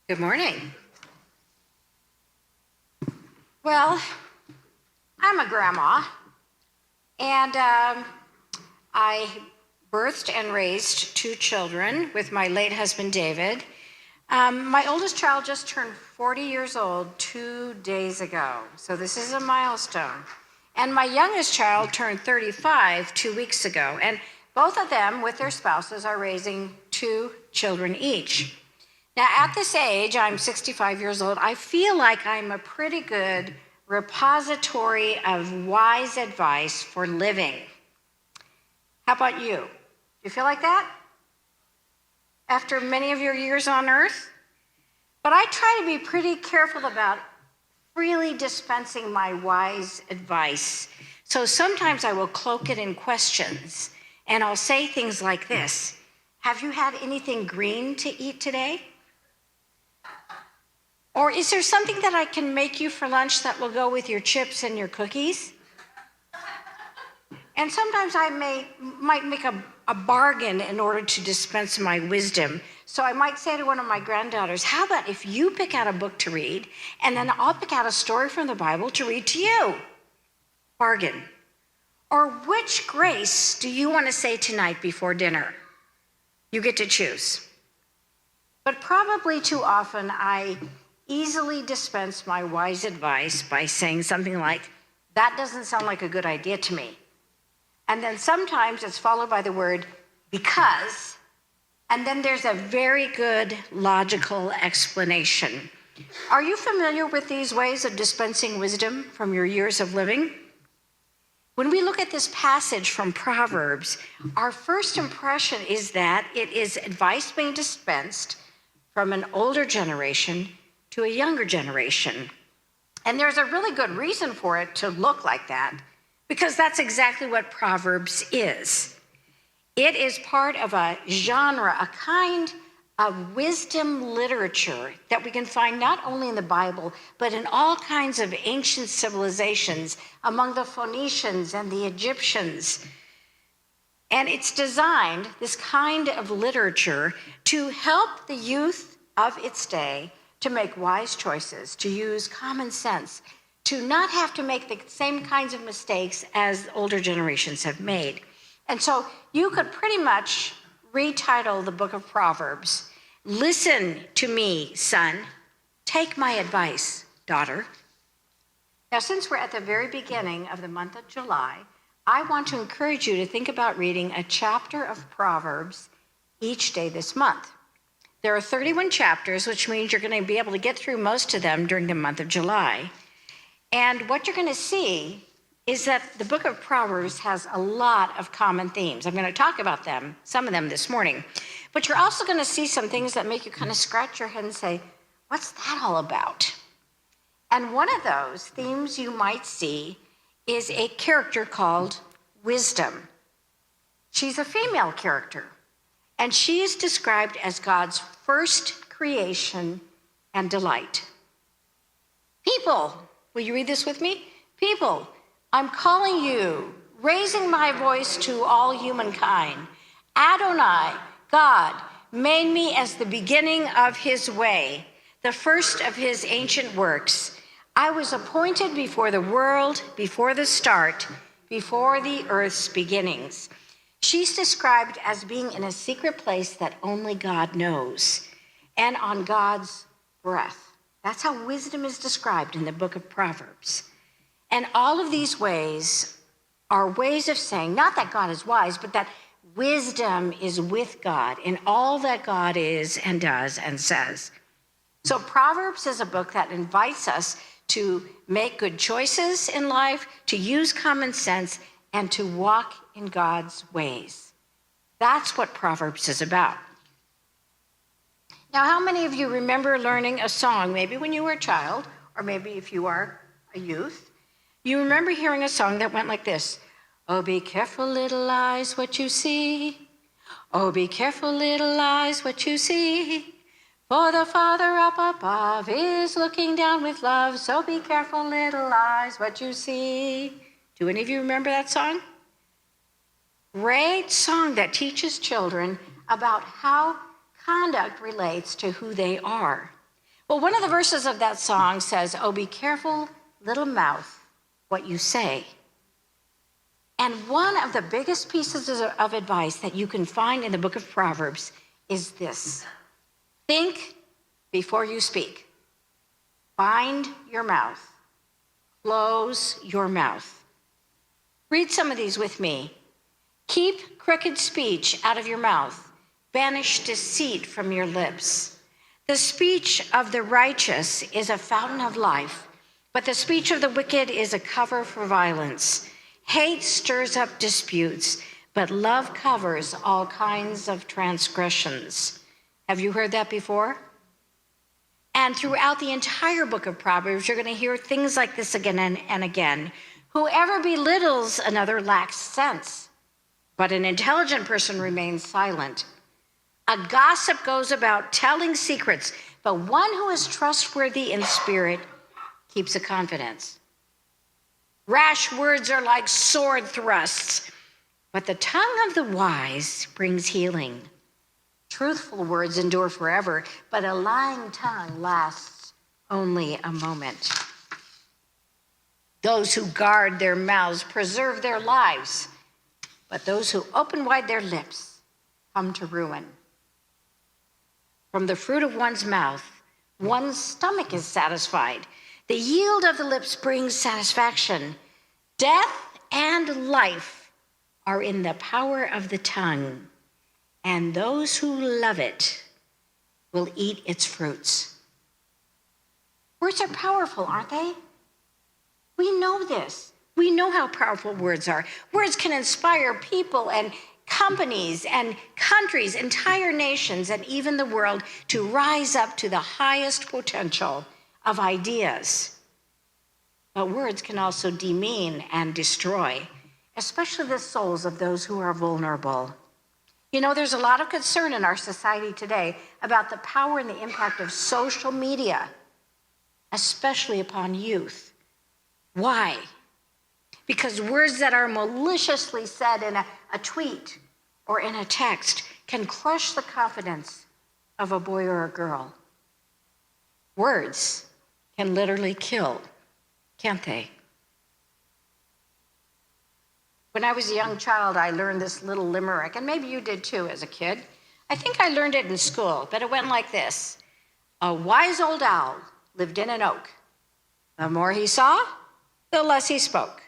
Good morning. Well, I'm a grandma, and I birthed and raised two children with my late husband, David. My oldest child just turned 40 years old 2 days ago, so this is a milestone. And my youngest child turned 35 2 weeks ago, and both of them, with their spouses, are raising two children each. Now, at this age, I'm 65 years old, I feel like I'm a pretty good repository of wise advice for living. How about you? Do you feel like that? After many of your years on earth? But I try to be pretty careful about freely dispensing my wise advice. So sometimes I will cloak it in questions, and I'll say things like this: have you had anything green to eat today? Or is there something that I can make you for lunch that will go with your chips and your cookies? And sometimes I might make a bargain in order to dispense my wisdom. So I might say to one of my granddaughters, how about if you pick out a book to read, and then I'll pick out a story from the Bible to read to you? Bargain. Or which grace do you want to say tonight before dinner? You get to choose. But probably too often I easily dispense my wise advice by saying something like, that doesn't sound like a good idea to me. And then sometimes it's followed by the word because, and then there's a very good logical explanation. Are you familiar with these ways of dispensing wisdom from your years of living? When we look at this passage from Proverbs, our first impression is that it is advice being dispensed from an older generation to a younger generation. And there's a really good reason for it to look like that, because that's exactly what Proverbs is. It is part of a genre, a kind of wisdom literature that we can find not only in the Bible, but in all kinds of ancient civilizations among the Phoenicians and the Egyptians. And it's designed, this kind of literature, to help the youth of its day to make wise choices, to use common sense, to not have to make the same kinds of mistakes as older generations have made. And so you could pretty much retitle the book of Proverbs, Listen to Me, Son. Take my advice, daughter. Now, since we're at the very beginning of the month of July, I want to encourage you to think about reading a chapter of Proverbs each day this month. There are 31 chapters, which means you're going to be able to get through most of them during the month of July. And what you're going to see is that the book of Proverbs has a lot of common themes. I'm going to talk about them, some of them this morning. But you're also going to see some things that make you kind of scratch your head and say, what's that all about? And one of those themes you might see is a character called Wisdom. She's a female character, and she is described as God's first creation and delight. People, will you read this with me? People, I'm calling you, raising my voice to all humankind. Adonai, God, made me as the beginning of his way, the first of his ancient works. I was appointed before the world, before the start, before the earth's beginnings. She's described as being in a secret place that only God knows, and on God's breath. That's how wisdom is described in the book of Proverbs. And all of these ways are ways of saying, not that God is wise, but that wisdom is with God in all that God is and does and says. So Proverbs is a book that invites us to make good choices in life, to use common sense, and to walk in God's ways. That's what Proverbs is about. Now, how many of you remember learning a song, maybe when you were a child, or maybe if you are a youth, you remember hearing a song that went like this: oh, be careful, little eyes, what you see. Oh, be careful, little eyes, what you see. For the Father up above is looking down with love, so be careful, little eyes, what you see. Do any of you remember that song? Great song that teaches children about how conduct relates to who they are. Well, one of the verses of that song says, "Oh, be careful, little mouth, what you say." And one of the biggest pieces of advice that you can find in the book of Proverbs is this: think before you speak. Bind your mouth. Close your mouth. Read some of these with me. Keep crooked speech out of your mouth. Banish deceit from your lips. The speech of the righteous is a fountain of life, but the speech of the wicked is a cover for violence. Hate stirs up disputes, but love covers all kinds of transgressions. Have you heard that before? And throughout the entire book of Proverbs, you're going to hear things like this again and again. Whoever belittles another lacks sense, but an intelligent person remains silent. A gossip goes about telling secrets, but one who is trustworthy in spirit keeps a confidence. Rash words are like sword thrusts, but the tongue of the wise brings healing. Truthful words endure forever, but a lying tongue lasts only a moment. Those who guard their mouths preserve their lives, but those who open wide their lips come to ruin. From the fruit of one's mouth, one's stomach is satisfied. The yield of the lips brings satisfaction. Death and life are in the power of the tongue, and those who love it will eat its fruits. Words are powerful, aren't they? We know this. We know how powerful words are. Words can inspire people and companies and countries, entire nations, and even the world to rise up to the highest potential of ideas. But words can also demean and destroy, especially the souls of those who are vulnerable. You know, there's a lot of concern in our society today about the power and the impact of social media, especially upon youth. Why? Because words that are maliciously said in a tweet or in a text can crush the confidence of a boy or a girl. Words can literally kill, can't they? When I was a young child, I learned this little limerick, and maybe you did too as a kid. I think I learned it in school, but it went like this. A wise old owl lived in an oak. The more he saw, the less he spoke.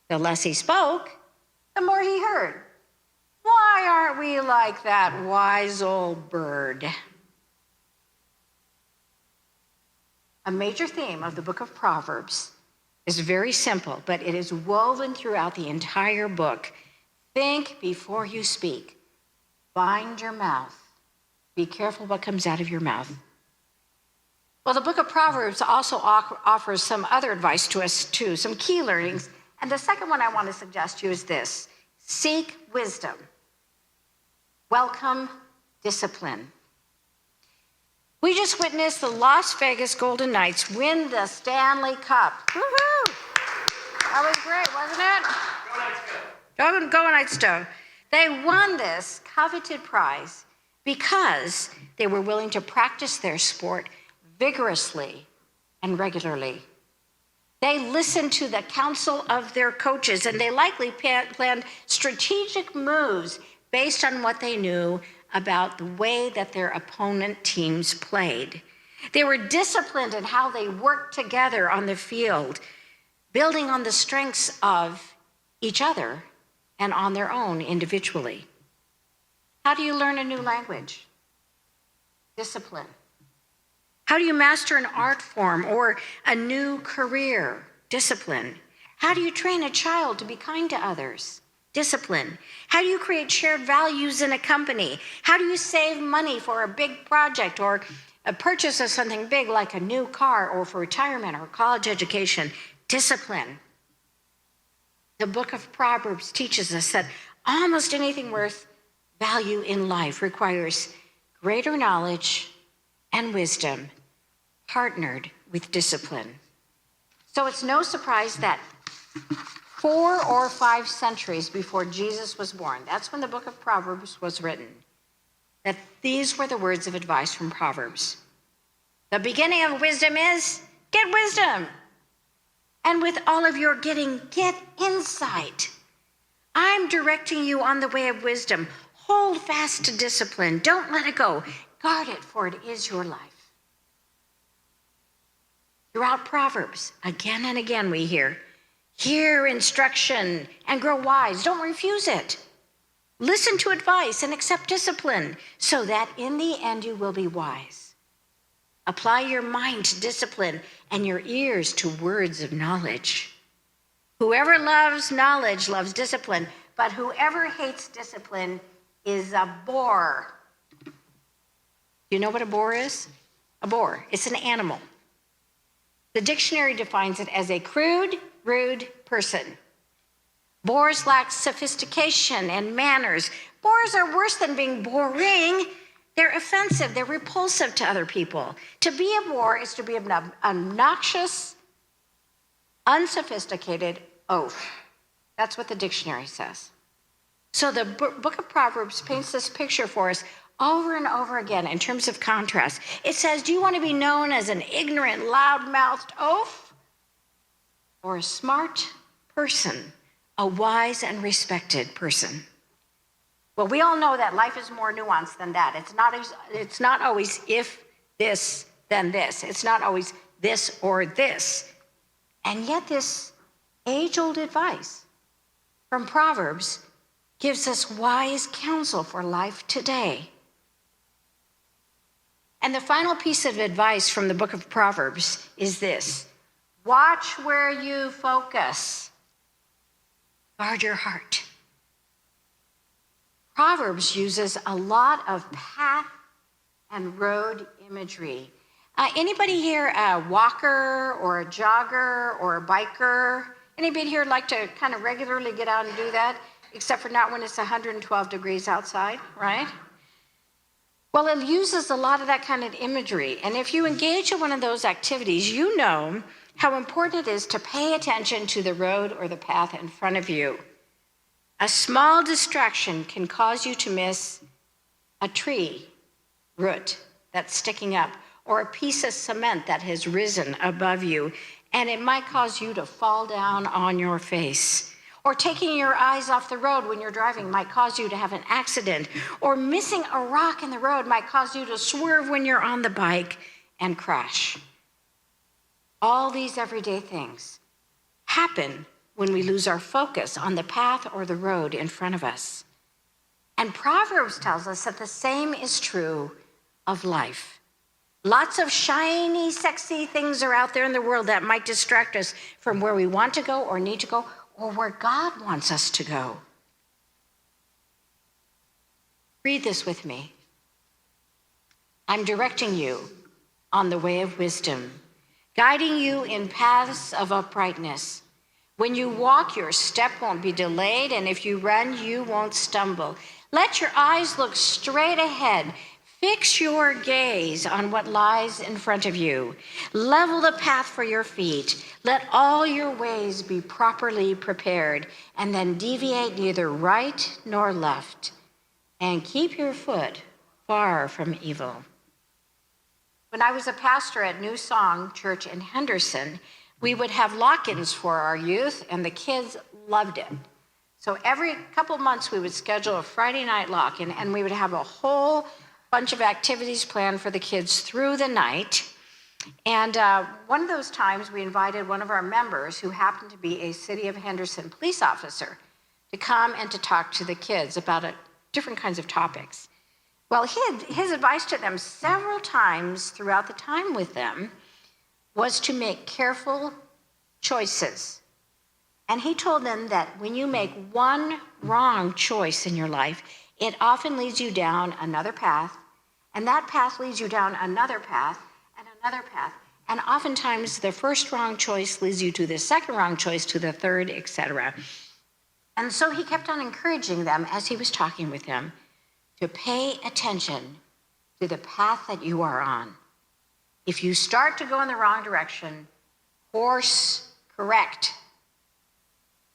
The less he spoke, the more he heard. Why aren't we like that wise old bird? A major theme of the book of Proverbs is very simple, but it is woven throughout the entire book. Think before you speak. Bind your mouth. Be careful what comes out of your mouth. Well, the book of Proverbs also offers some other advice to us too, some key learnings. And the second one I want to suggest to you is this: seek wisdom. Welcome discipline. We just witnessed the Las Vegas Golden Knights win the Stanley Cup. Woohoo! That was great, wasn't it? Go Knights go. They won this coveted prize because they were willing to practice their sport vigorously and regularly. They listened to the counsel of their coaches, and they likely planned strategic moves based on what they knew about the way that their opponent teams played. They were disciplined in how they worked together on the field, building on the strengths of each other and on their own individually. How do you learn a new language? Discipline. How do you master an art form or a new career? Discipline. How do you train a child to be kind to others? Discipline. How do you create shared values in a company? How do you save money for a big project or a purchase of something big like a new car or for retirement or college education? Discipline. The book of Proverbs teaches us that almost anything worth value in life requires greater knowledge and wisdom partnered with discipline. So it's no surprise that 4 or 5 centuries before Jesus was born, that's when the book of Proverbs was written, that these were the words of advice from Proverbs. The beginning of wisdom is get wisdom. And with all of your getting, get insight. I'm directing you on the way of wisdom. Hold fast to discipline. Don't let it go. Guard it, for it is your life. Throughout Proverbs, again and again we hear instruction and grow wise. Don't refuse it. Listen to advice and accept discipline so that in the end you will be wise. Apply your mind to discipline and your ears to words of knowledge. Whoever loves knowledge loves discipline, but whoever hates discipline is a bore. You know what a bore is? A bore. It's an animal. The dictionary defines it as a crude, rude person. Bores lack sophistication and manners. Bores are worse than being boring. They're offensive. They're repulsive to other people. To be a bore is to be an obnoxious, unsophisticated oaf. That's what the dictionary says. So the book of Proverbs paints this picture for us over and over again in terms of contrast. It says, do you want to be known as an ignorant, loud-mouthed oaf or a smart person, a wise and respected person? Well, we all know that life is more nuanced than that. It's not always if this, then this. It's not always this or this. And yet this age-old advice from Proverbs gives us wise counsel for life today. And the final piece of advice from the book of Proverbs is this: watch where you focus. Guard your heart. Proverbs uses a lot of path and road imagery. Anybody here a walker or a jogger or a biker? Anybody here like to kind of regularly get out and do that? Except for not when it's 112 degrees outside, right? Well, it uses a lot of that kind of imagery. And if you engage in one of those activities, you know how important it is to pay attention to the road or the path in front of you. A small distraction can cause you to miss a tree root that's sticking up or a piece of cement that has risen above you, and it might cause you to fall down on your face. Or taking your eyes off the road when you're driving might cause you to have an accident. Or missing a rock in the road might cause you to swerve when you're on the bike and crash. All these everyday things happen when we lose our focus on the path or the road in front of us. And Proverbs tells us that the same is true of life. Lots of shiny, sexy things are out there in the world that might distract us from where we want to go or need to go, or where God wants us to go. Read this with me. I'm directing you on the way of wisdom, guiding you in paths of uprightness. When you walk, your step won't be delayed, and if you run, you won't stumble. Let your eyes look straight ahead. Fix your gaze on what lies in front of you. Level the path for your feet. Let all your ways be properly prepared, and then deviate neither right nor left. And keep your foot far from evil. When I was a pastor at New Song Church in Henderson, we would have lock-ins for our youth, and the kids loved it. So every couple months we would schedule a Friday night lock-in, and we would have a whole bunch of activities planned for the kids through the night. And one of those times we invited one of our members, who happened to be a City of Henderson police officer, to come and to talk to the kids about different kinds of topics. Well, his advice to them several times throughout the time with them was to make careful choices. And he told them that when you make one wrong choice in your life, it often leads you down another path, and that path leads you down another path and another path. And oftentimes the first wrong choice leads you to the second wrong choice, to the third, etc. And so he kept on encouraging them as he was talking with them to pay attention to the path that you are on. If you start to go in the wrong direction, course correct.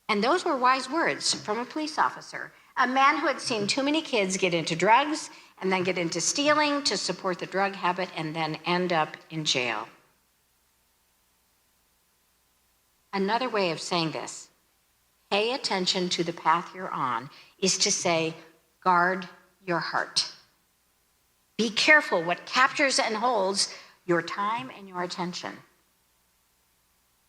And those were wise words from a police officer, a man who had seen too many kids get into drugs and then get into stealing to support the drug habit, and then end up in jail. Another way of saying this, pay attention to the path you're on, is to say, guard your heart. Be careful what captures and holds your time and your attention.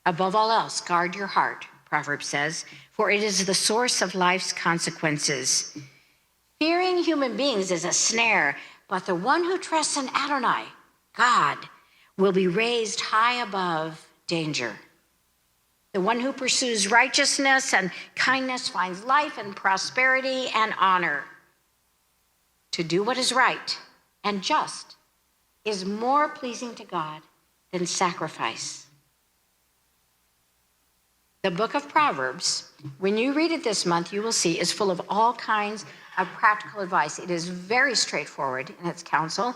Above all else, guard your heart, Proverbs says, for it is the source of life's consequences. Fearing human beings is a snare, but the one who trusts in Adonai, God, will be raised high above danger. The one who pursues righteousness and kindness finds life and prosperity and honor. To do what is right and just is more pleasing to God than sacrifice. The book of Proverbs, when you read it this month, you will see is full of all kinds of practical advice. It is very straightforward in its counsel,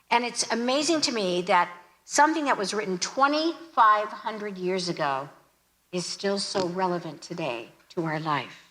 and it's amazing to me that something that was written 2,500 years ago is still so relevant today to our life.